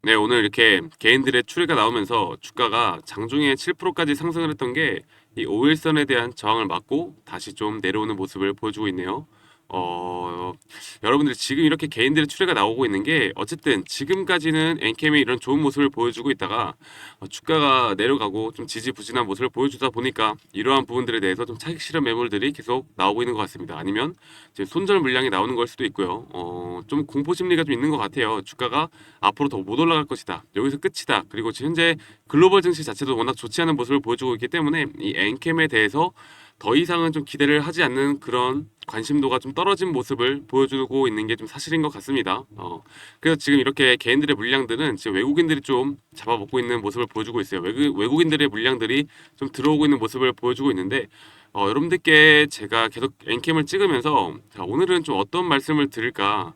네, 오늘 이렇게 개인들의 추이가 나오면서 주가가 장중에 7%까지 상승을 했던 게 이 5일선에 대한 저항을 맞고 다시 좀 내려오는 모습을 보여주고 있네요. 어, 여러분들 지금 이렇게 개인들의 추이가 나오고 있는 게 어쨌든 지금까지는 엔캠이 이런 좋은 모습을 보여주고 있다가 주가가 내려가고 좀 지지부진한 모습을 보여주다 보니까 이러한 부분들에 대해서 좀 차익 실현 매물들이 계속 나오고 있는 것 같습니다. 아니면 지금 손절 물량이 나오는 걸 수도 있고요. 좀 공포 심리가 좀 있는 것 같아요. 주가가 앞으로 더 못 올라갈 것이다. 여기서 끝이다. 그리고 지금 현재 글로벌 증시 자체도 워낙 좋지 않은 모습을 보여주고 있기 때문에 이 엔캠에 대해서 더 이상은 좀 기대를 하지 않는 그런 관심도가 좀 떨어진 모습을 보여주고 있는 게 좀 사실인 것 같습니다. 그래서 지금 이렇게 개인들의 물량들은 지금 외국인들이 좀 잡아먹고 있는 모습을 보여주고 있어요. 외국인들의 물량들이 좀 들어오고 있는 모습을 보여주고 있는데 여러분들께 제가 계속 엔캠을 찍으면서 자, 오늘은 좀 어떤 말씀을 드릴까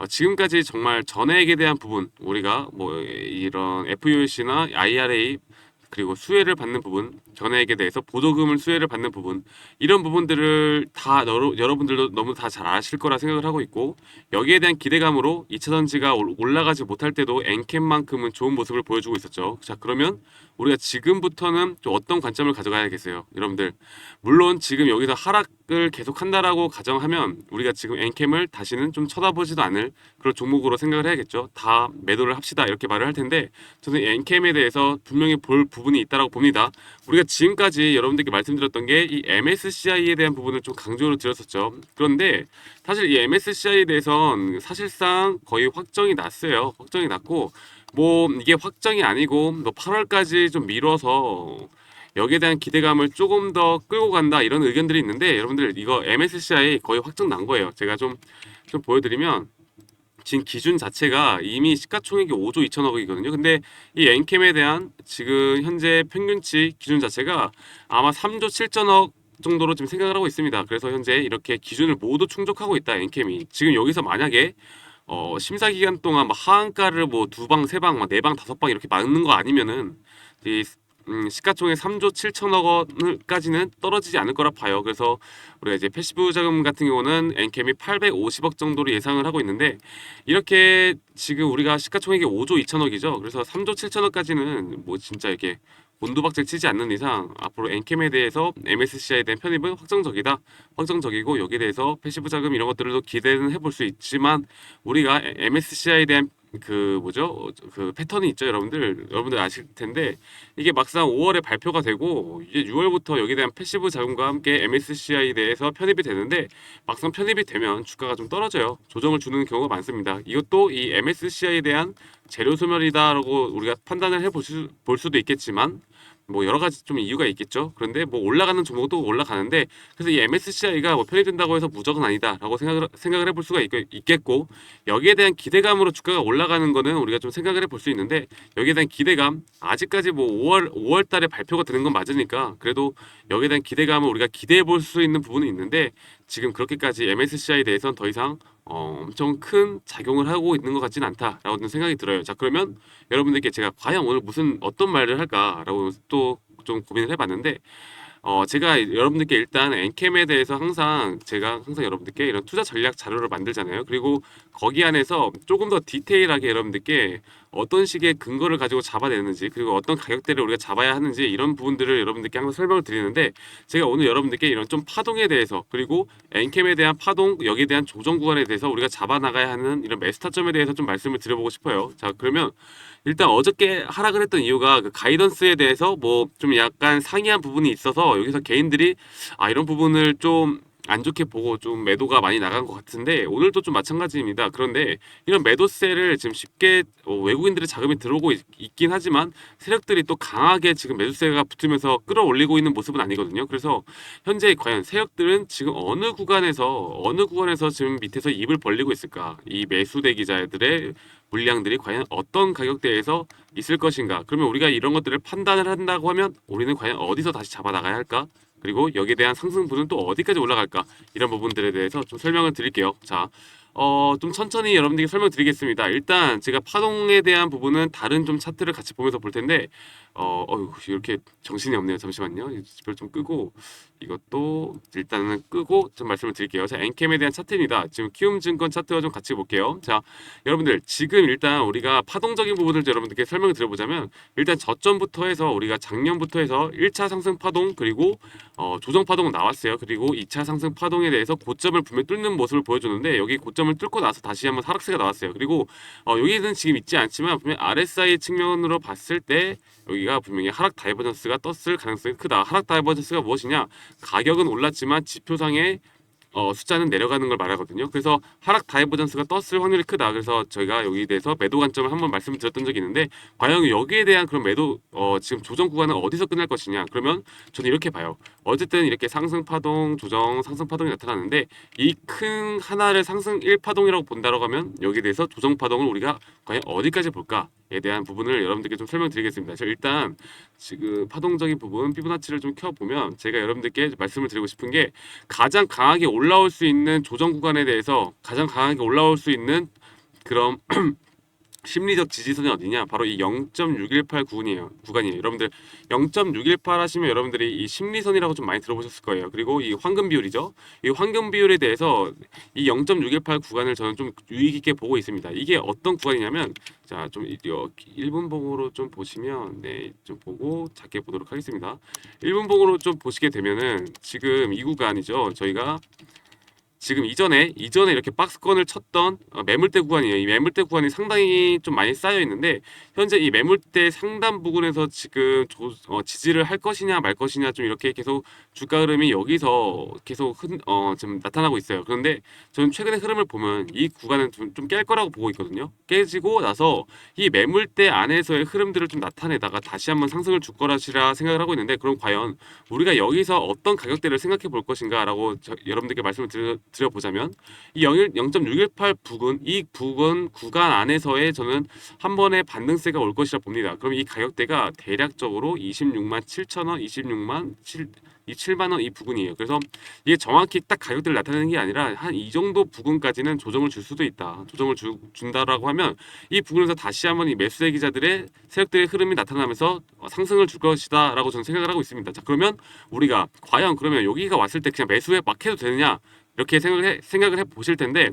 지금까지 정말 전액에 대한 부분 우리가 뭐 이런 FUC나 IRA 그리고 수혜를 받는 부분 전액에 대해서 보조금을 수혜를 받는 부분 이런 부분들을 다 여러분들도 너무 다 잘 아실 거라 생각을 하고 있고 여기에 대한 기대감으로 2차 전지가 올라가지 못할 때도 엔캠만큼은 좋은 모습을 보여주고 있었죠. 자, 그러면 우리가 지금부터는 좀 어떤 관점을 가져가야겠어요, 여러분들. 물론 지금 여기서 하락을 계속한다라고 가정하면 우리가 지금 엔캠을 다시는 좀 쳐다보지도 않을 그런 종목으로 생각을 해야겠죠. 다 매도를 합시다 이렇게 말을 할 텐데 저는 엔캠에 대해서 분명히 볼 부분이 있다라고 봅니다. 우리가 지금까지 여러분들께 말씀드렸던 게 이 MSCI에 대한 부분을 좀 강조를 드렸었죠. 그런데 사실 이 MSCI에 대해선 사실상 거의 확정이 났어요. 확정이 났고 뭐 이게 확정이 아니고 뭐 8월까지 좀 미뤄서 여기에 대한 기대감을 조금 더 끌고 간다 이런 의견들이 있는데 여러분들 이거 MSCI 거의 확정 난 거예요. 제가 좀 보여드리면 지금 기준 자체가 이미 시가총액이 5조 2천억이거든요. 근데 이 엔캠에 대한 지금 현재 평균치 기준 자체가 아마 3조 7천억 정도로 지금 생각을 하고 있습니다. 그래서 현재 이렇게 기준을 모두 충족하고 있다 엔캠이. 지금 여기서 만약에 심사 기간 동안 막 하한가를 뭐 두 방, 세 방, 막 네 방, 다섯 방 이렇게 막는 거 아니면은 이 시가총액 3조 7천억 원까지는 떨어지지 않을 거라 봐요. 그래서 우리가 이제 패시브 자금 같은 경우는 엔캠이 850억 정도로 예상을 하고 있는데 이렇게 지금 우리가 시가총액이 5조 2천억이죠. 그래서 3조 7천억까지는 뭐 진짜 이렇게 곤두박질 치지 않는 이상 앞으로 엔캠에 대해서 MSCI에 대한 편입은 확정적이다. 확정적이고 여기에 대해서 패시브 자금 이런 것들도 기대는 해볼 수 있지만 우리가 MSCI에 대한 그 뭐죠? 그 패턴이 있죠, 여러분들 아실 텐데 이게 막상 5월에 발표가 되고 이제 6월부터 여기에 대한 패시브 자금과 함께 MSCI에 대해서 편입이 되는데 막상 편입이 되면 주가가 좀 떨어져요. 조정을 주는 경우가 많습니다. 이것도 이 MSCI에 대한 재료 소멸이다라고 우리가 판단을 볼 수도 있겠지만 뭐 여러 가지 좀 이유가 있겠죠. 그런데 뭐 올라가는 종목도 올라가는데 그래서 이 MSCI가 뭐 편입된다고 해서 무조건 아니다라고 생각을 해볼 수가 있겠고 여기에 대한 기대감으로 주가가 올라가는 거는 우리가 좀 생각을 해볼 수 있는데 여기에 대한 기대감 아직까지 뭐 5월 달에 발표가 되는 건 맞으니까 그래도 여기에 대한 기대감을 우리가 기대해 볼 수 있는 부분은 있는데 지금 그렇게까지 MSCI에 대해서는 더 이상 엄청 큰 작용을 하고 있는 것 같지는 않다라고 생각이 들어요. 자, 그러면 여러분들께 제가 과연 오늘 무슨 어떤 말을 할까라고 또 좀 고민을 해봤는데 제가 여러분들께 일단 엔캠에 대해서 제가 항상 여러분들께 이런 투자 전략 자료를 만들잖아요. 그리고 거기 안에서 조금 더 디테일하게 여러분들께 어떤 식의 근거를 가지고 잡아내는지 그리고 어떤 가격대를 우리가 잡아야 하는지 이런 부분들을 여러분들께 항상 설명을 드리는데 제가 오늘 여러분들께 이런 좀 파동에 대해서 그리고 엔캠에 대한 파동 여기에 대한 조정 구간에 대해서 우리가 잡아나가야 하는 이런 매스타점에 대해서 좀 말씀을 드려보고 싶어요. 자, 그러면 일단 어저께 하락을 했던 이유가 그 가이던스에 대해서 뭐 좀 약간 상이한 부분이 있어서 여기서 개인들이 이런 부분을 좀 안 좋게 보고 좀 매도가 많이 나간 것 같은데 오늘도 좀 마찬가지입니다. 그런데 이런 매도세를 지금 쉽게 외국인들의 자금이 들어오고 있긴 하지만 세력들이 또 강하게 지금 매도세가 붙으면서 끌어올리고 있는 모습은 아니거든요. 그래서 현재 과연 세력들은 지금 어느 구간에서 지금 밑에서 입을 벌리고 있을까? 이 매수 대기자들의 물량들이 과연 어떤 가격대에서 있을 것인가? 그러면 우리가 이런 것들을 판단을 한다고 하면 우리는 과연 어디서 다시 잡아 나가야 할까? 그리고 여기에 대한 상승분은 또 어디까지 올라갈까? 이런 부분들에 대해서 좀 설명을 드릴게요. 자, 좀 천천히 여러분들께 설명드리겠습니다. 일단 제가 파동에 대한 부분은 다른 좀 차트를 같이 보면서 볼 텐데, 이렇게 정신이 없네요. 잠시만요. 이걸 좀 끄고, 이것도 일단은 끄고 좀 말씀을 드릴게요. 자, 엔캠에 대한 차트입니다. 지금 키움증권 차트와 좀 같이 볼게요. 자, 여러분들 지금 일단 우리가 파동적인 부분을 여러분들께 설명을 드려보자면, 일단 저점부터 해서 우리가 작년부터 해서 1차 상승 파동, 그리고 조정 파동은 나왔어요. 그리고 2차 상승 파동에 대해서 고점을 분명히 뚫는 모습을 보여주는데, 여기 고점을 뚫고 나서 다시 한번 하락세가 나왔어요. 그리고 여기는 지금 있지 않지만 분명히 RSI 측면으로 봤을 때 여기가 분명히 하락 다이버전스가 떴을 가능성이 크다. 하락 다이버전스가 무엇이냐? 가격은 올랐지만 지표상의 숫자는 내려가는 걸 말하거든요. 그래서 하락 다이버전스가 떴을 확률이 크다. 그래서 저희가 여기에 대해서 매도 관점을 한번 말씀드렸던 적이 있는데, 과연 여기에 대한 그런 매도 지금 조정 구간은 어디서 끝날 것이냐? 그러면 저는 이렇게 봐요. 어쨌든 이렇게 상승 파동, 조정, 상승 파동이 나타나는데, 이 큰 하나를 상승 1파동이라고 본다고 하면 여기에 대해서 조정 파동을 우리가 과연 어디까지 볼까에 대한 부분을 여러분들께 좀 설명드리겠습니다. 자, 일단 지금 파동적인 부분 피보나치를 좀 켜보면 제가 여러분들께 말씀을 드리고 싶은 게, 가장 강하게 올라올 수 있는 조정 구간에 대해서 가장 강하게 올라올 수 있는 그런 심리적 지지선이 어디냐? 바로 이 0.618 구간이에요. 여러분들 0.618 하시면 여러분들이 이 심리선이라고 좀 많이 들어보셨을 거예요. 그리고 이 황금 비율이죠. 이 황금 비율에 대해서 이 0.618 구간을 저는 좀 유의 깊게 보고 있습니다. 이게 어떤 구간이냐면, 자, 좀 1분봉으로 좀 보시면, 네, 좀 보고 작게 보도록 하겠습니다. 1분봉으로 좀 보시게 되면은 지금 이 구간이죠. 저희가 지금 이전에 이렇게 박스권을 쳤던 매물대 구간이에요. 이 매물대 구간이 상당히 좀 많이 쌓여 있는데, 현재 이 매물대 상단 부근에서 지금 지지를 할 것이냐 말 것이냐 좀 이렇게 계속 주가 흐름이 여기서 계속 지금 나타나고 있어요. 그런데 저는 최근의 흐름을 보면 이 구간은 좀 깰 거라고 보고 있거든요. 깨지고 나서 이 매물대 안에서의 흐름들을 좀 나타내다가 다시 한번 상승을 줄 거라시라 생각을 하고 있는데, 그럼 과연 우리가 여기서 어떤 가격대를 생각해 볼 것인가라고 여러분들께 말씀을 드려보자면, 이 0.618 부근, 이 부근 구간 안에서의 저는 한 번의 반등세가 올 것이라 봅니다. 그럼 이 가격대가 대략적으로 26만 7천 원, 26만 7만 원 이 부근이에요. 그래서 이게 정확히 딱 가격대를 나타내는 게 아니라 한 이 정도 부근까지는 조정을 줄 수도 있다. 조정을 준다라고 하면 이 부분에서 다시 한번 이 매수세 기자들의 세력들의 흐름이 나타나면서 상승을 줄 것이다라고 저는 생각을 하고 있습니다. 자, 그러면 우리가 과연 그러면 여기가 왔을 때 그냥 매수에 막 해도 되느냐, 이렇게 생각을 해 보실 텐데,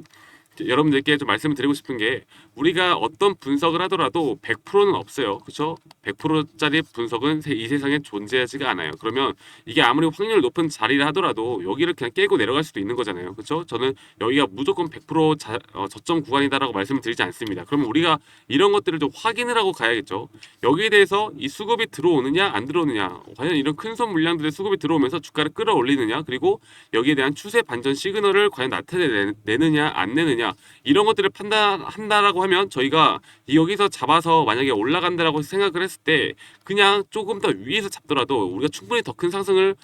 여러분들께 좀 말씀을 드리고 싶은 게, 우리가 어떤 분석을 하더라도 100%는 없어요. 그렇죠? 100%짜리 분석은 이 세상에 존재하지가 않아요. 그러면 이게 아무리 확률 높은 자리를 하더라도 여기를 그냥 깨고 내려갈 수도 있는 거잖아요. 그렇죠? 저는 여기가 무조건 100% 저점 구간이다라고 말씀을 드리지 않습니다. 그러면 우리가 이런 것들을 좀 확인을 하고 가야겠죠. 여기에 대해서 이 수급이 들어오느냐 안 들어오느냐, 과연 이런 큰 손 물량들의 수급이 들어오면서 주가를 끌어올리느냐, 그리고 여기에 대한 추세 반전 시그널을 과연 나타내느냐 안 내느냐, 이런 것들을 판단한다라고 하면, 저희가 여기서 잡아서 만약에 올라간다라고 생각을 했을 때 그냥 조금 더 위에서 잡더라도 우리가 충분히 더 큰 상승을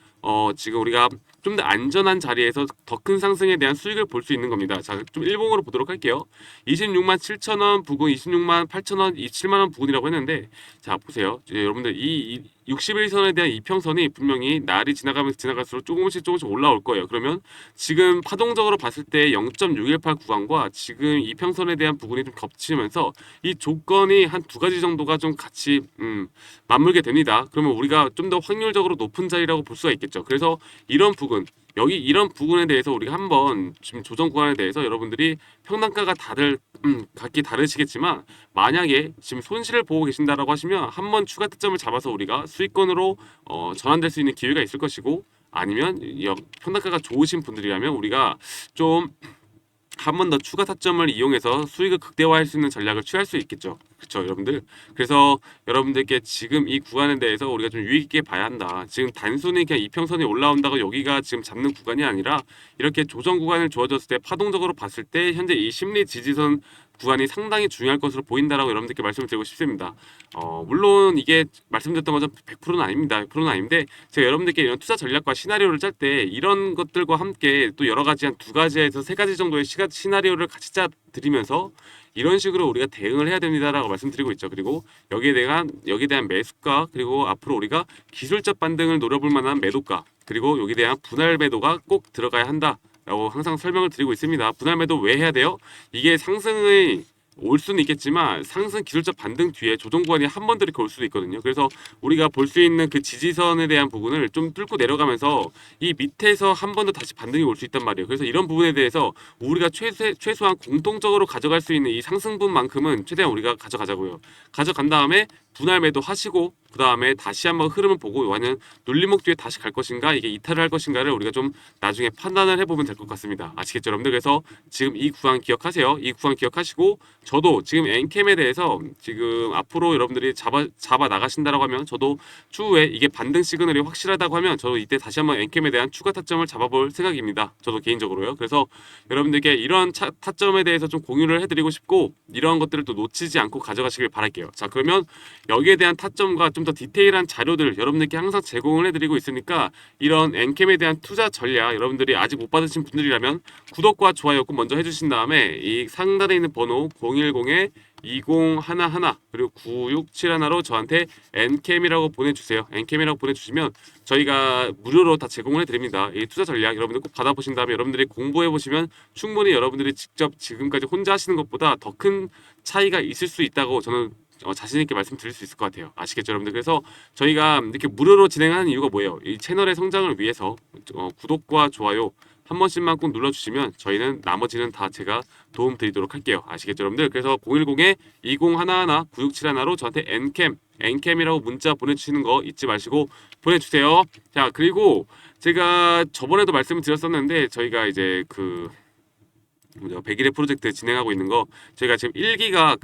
지금 우리가 좀 더 안전한 자리에서 더 큰 상승에 대한 수익을 볼 수 있는 겁니다. 자, 좀 일봉으로 보도록 할게요. 26만 7천 원 부근, 26만 8천 원, 27만 원 부근이라고 했는데, 자, 보세요. 여러분들 이 61선에 대한 이평선이 분명히 날이 지나가면서 지나갈수록 조금씩 올라올 거예요. 그러면 지금 파동적으로 봤을 때 0.618 구간과 지금 이평선에 대한 부분이 좀 겹치면서 이 조건이 한 두 가지 정도가 좀 같이 맞물게 됩니다. 그러면 우리가 좀 더 확률적으로 높은 자리라고 볼 수가 있겠죠. 그래서 이런 부분, 여기 이런 부분에 대해서 우리가 한번 지금 조정 구간에 대해서 여러분들이 평단가가 다들 각기 다르시겠지만, 만약에 지금 손실을 보고 계신다라고 하시면 한번 추가 타점을 잡아서 우리가 수익권으로 전환될 수 있는 기회가 있을 것이고, 아니면 평단가가 좋으신 분들이라면 우리가 좀 한 번 더 추가 타점을 이용해서 수익을 극대화할 수 있는 전략을 취할 수 있겠죠. 그렇죠, 여러분들. 그래서 여러분들께 지금 이 구간에 대해서 우리가 좀 유의 깊게 봐야 한다. 지금 단순히 그냥 이평선이 올라온다고 여기가 지금 잡는 구간이 아니라, 이렇게 조정 구간을 주어졌을 때 파동적으로 봤을 때 현재 이 심리 지지선 구간이 상당히 중요할 것으로 보인다라고 여러분들께 말씀을 드리고 싶습니다. 물론 이게 말씀드렸던 것처럼 100%는 아닙니다. 100%는 아닌데, 제가 여러분들께 이런 투자 전략과 시나리오를 짤 때 이런 것들과 함께 또 여러 가지 한 두 가지에서 세 가지 정도의 시나리오를 같이 짜 드리면서 이런 식으로 우리가 대응을 해야 됩니다라고 말씀드리고 있죠. 그리고 여기에 대한 매수가, 그리고 앞으로 우리가 기술적 반등을 노려볼 만한 매도가, 그리고 여기에 대한 분할 매도가 꼭 들어가야 한다. 라고 항상 설명을 드리고 있습니다. 분할 매도 왜 해야 돼요? 이게 상승의 올 수는 있겠지만 상승 기술적 반등 뒤에 조정 구간이 한 번 더 이렇게 올 수도 있거든요. 그래서 우리가 볼 수 있는 그 지지선에 대한 부분을 좀 뚫고 내려가면서 이 밑에서 한 번 더 다시 반등이 올 수 있단 말이에요. 그래서 이런 부분에 대해서 우리가 최소한 공통적으로 가져갈 수 있는 이 상승분만큼은 최대한 우리가 가져가자고요. 가져간 다음에 분할 매도 하시고 그 다음에 다시 한번 흐름을 보고 완전 눌림목 뒤에 다시 갈 것인가 이게 이탈을 할 것인가를 우리가 좀 나중에 판단을 해보면 될 것 같습니다. 아시겠죠 여러분들? 그래서 지금 이 구간 기억하세요. 이 구간 기억하시고 저도 지금 엔캠에 대해서 지금 앞으로 여러분들이 잡아 나가신다라고 하면 저도 추후에 이게 반등 시그널이 확실하다고 하면 저도 이때 다시 한번 엔캠에 대한 추가 타점을 잡아볼 생각입니다. 저도 개인적으로요. 그래서 여러분들께 이런 타점에 대해서 좀 공유를 해드리고 싶고 이러한 것들을 또 놓치지 않고 가져가시길 바랄게요. 자 그러면 여기에 대한 타점과 좀 더 디테일한 자료들 여러분들께 항상 제공을 해드리고 있으니까 이런 엔캠에 대한 투자 전략 여러분들이 아직 못 받으신 분들이라면 구독과 좋아요 꼭 먼저 해주신 다음에 이 상단에 있는 번호 010에 2011 그리고 9671로 저한테 엔캠이라고 보내주세요. 엔캠이라고 보내주시면 저희가 무료로 다 제공을 해드립니다. 이 투자 전략 여러분들 꼭 받아보신 다음에 여러분들이 공부해보시면 충분히 여러분들이 직접 지금까지 혼자 하시는 것보다 더 큰 차이가 있을 수 있다고 저는 자신 있게 말씀드릴 수 있을 것 같아요. 아시겠죠, 여러분들? 그래서 저희가 이렇게 무료로 진행하는 이유가 뭐예요? 이 채널의 성장을 위해서 구독과 좋아요 한 번씩만 꼭 눌러주시면 저희는 나머지는 다 제가 도움 드리도록 할게요. 아시겠죠, 여러분들? 그래서 010에 2011 9671로 저한테 엔캠이라고 문자 보내주시는 거 잊지 마시고 보내주세요. 자, 그리고 제가 저번에도 말씀을 드렸었는데 저희가 이제 그 뭐죠? 100일의 프로젝트 진행하고 있는 거 저희가 지금 1기가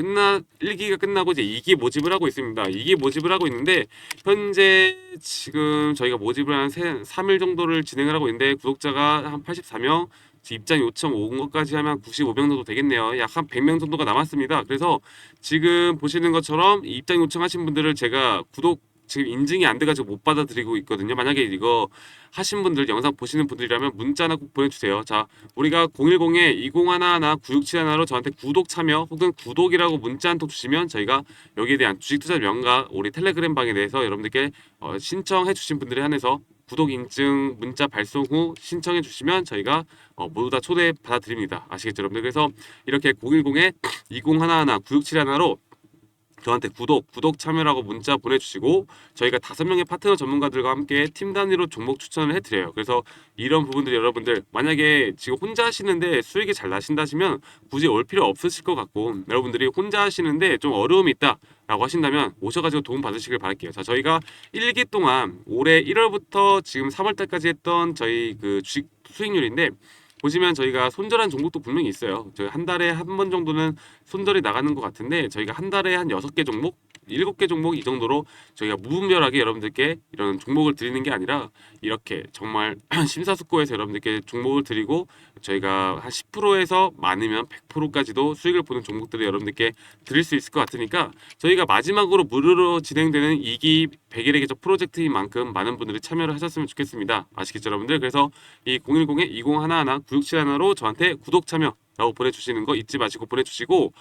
끝나고 이제 2기 모집을 하고 있습니다. 2기 모집을 하고 있는데 현재 지금 저희가 모집을 한 3일 정도를 진행을 하고 있는데 구독자가 한 84명 입장 요청 온 것까지 하면 95명 정도 되겠네요. 약 한 100명 정도가 남았습니다. 그래서 지금 보시는 것처럼 입장 요청하신 분들을 제가 구독 지금 인증이 안 돼가지고 못 받아들이고 있거든요. 만약에 이거 하신 분들 영상 보시는 분들이라면 문자 하나 꼭 보내주세요. 자, 우리가 010에 2011 9671로 저한테 구독 참여 혹은 구독이라고 문자 한 통 주시면 저희가 여기에 대한 주식 투자 명가 우리 텔레그램 방에 대해서 여러분들께 신청해 주신 분들에 한해서 구독 인증 문자 발송 후 신청해 주시면 저희가 모두 다 초대 받아드립니다. 아시겠죠, 여러분들? 그래서 이렇게 010에 2011 9671로 저한테 구독 참여라고 문자 보내주시고 저희가 5명의 파트너 전문가들과 함께 팀 단위로 종목 추천을 해드려요. 그래서 이런 부분들 여러분들 만약에 지금 혼자 하시는데 수익이 잘 나신다 하시면 굳이 올 필요 없으실 것 같고 여러분들이 혼자 하시는데 좀 어려움이 있다 라고 하신다면 오셔가지고 도움 받으시길 바랄게요. 자, 저희가 1기 동안 올해 1월부터 지금 3월달까지 했던 저희 그 주식 수익률인데 보시면 저희가 손절한 종목도 분명히 있어요. 저희 한 달에 한 번 정도는 손절이 나가는 것 같은데 저희가 한 달에 한 6개 종목, 7개 종목 이 정도로 저희가 무분별하게 여러분들께 이런 종목을 드리는 게 아니라 이렇게 정말 심사숙고해서 여러분들께 종목을 드리고 저희가 한 10%에서 많으면 100%까지도 수익을 보는 종목들을 여러분들께 드릴 수 있을 것 같으니까 저희가 마지막으로 무료로 진행되는 2기 100일의 계적 프로젝트인 만큼 많은 분들이 참여를 하셨으면 좋겠습니다. 아시겠죠, 여러분들? 그래서 이 010에 2011 9671로 저한테 구독 참여라고 보내주시는 거 잊지 마시고 보내주시고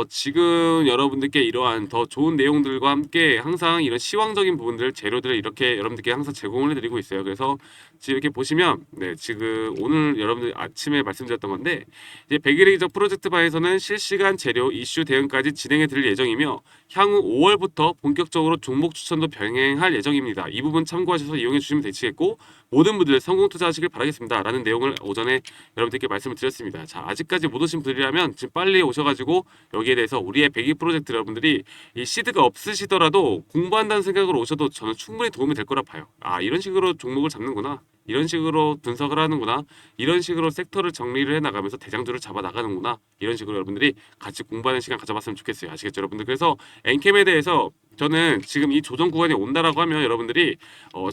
지금 여러분들께 이러한 더 좋은 내용들과 함께 항상 이런 시황적인 부분들, 재료들을 이렇게 여러분들께 항상 제공을 해드리고 있어요. 그래서 지금 이렇게 보시면, 네, 지금 오늘 여러분들 아침에 말씀드렸던 건데, 이제 100일의 기적 프로젝트 바에서는 실시간 재료, 이슈 대응까지 진행해 드릴 예정이며, 향후 5월부터 본격적으로 종목 추천도 병행할 예정입니다. 이 부분 참고하셔서 이용해 주시면 되시겠고, 모든 분들 성공 투자하시길 바라겠습니다. 라는 내용을 오전에 여러분들께 말씀을 드렸습니다. 자, 아직까지 못 오신 분들이라면 지금 빨리 오셔가지고 여기에 대해서 우리의 100일 프로젝트 여러분들이 이 시드가 없으시더라도 공부한다는 생각으로 오셔도 저는 충분히 도움이 될 거라 봐요. 아, 이런 식으로 종목을 잡는구나. 이런 식으로 분석을 하는구나. 이런 식으로 섹터를 정리를 해나가면서 대장주를 잡아 나가는구나. 이런 식으로 여러분들이 같이 공부하는 시간 가져봤으면 좋겠어요. 아시겠죠, 여러분들? 그래서 엔캠에 대해서 저는 지금 이 조정 구간이 온다라고 하면 여러분들이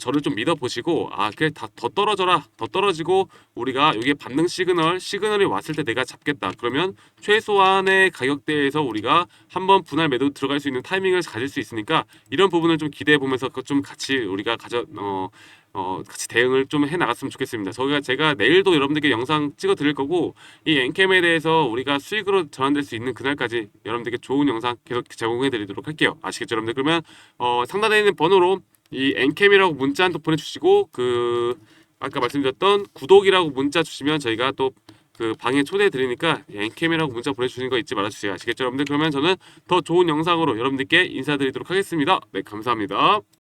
저를 좀 믿어보시고 그래 더 떨어져라 더 떨어지고 우리가 여기에 반등 시그널이 왔을 때 내가 잡겠다 그러면 최소한의 가격대에서 우리가 한번 분할 매도 들어갈 수 있는 타이밍을 가질 수 있으니까 이런 부분을 좀 기대해 보면서 좀 같이 우리가 같이 대응을 좀 해 나갔으면 좋겠습니다. 제가 내일도 여러분들께 영상 찍어 드릴 거고 이 엔캠에 대해서 우리가 수익으로 전환될 수 있는 그날까지 여러분들께 좋은 영상 계속 제공해 드리도록 할게요. 아시겠죠, 여러분들? 그러면 상단에 있는 번호로 이 엔캠이라고 문자 한 통 보내주시고 아까 말씀드렸던 구독이라고 문자 주시면 저희가 또 그 방에 초대해 드리니까 엔캠이라고 문자 보내주시는 거 잊지 말아주세요. 아시겠죠, 여러분들? 그러면 저는 더 좋은 영상으로 여러분들께 인사드리도록 하겠습니다. 네, 감사합니다.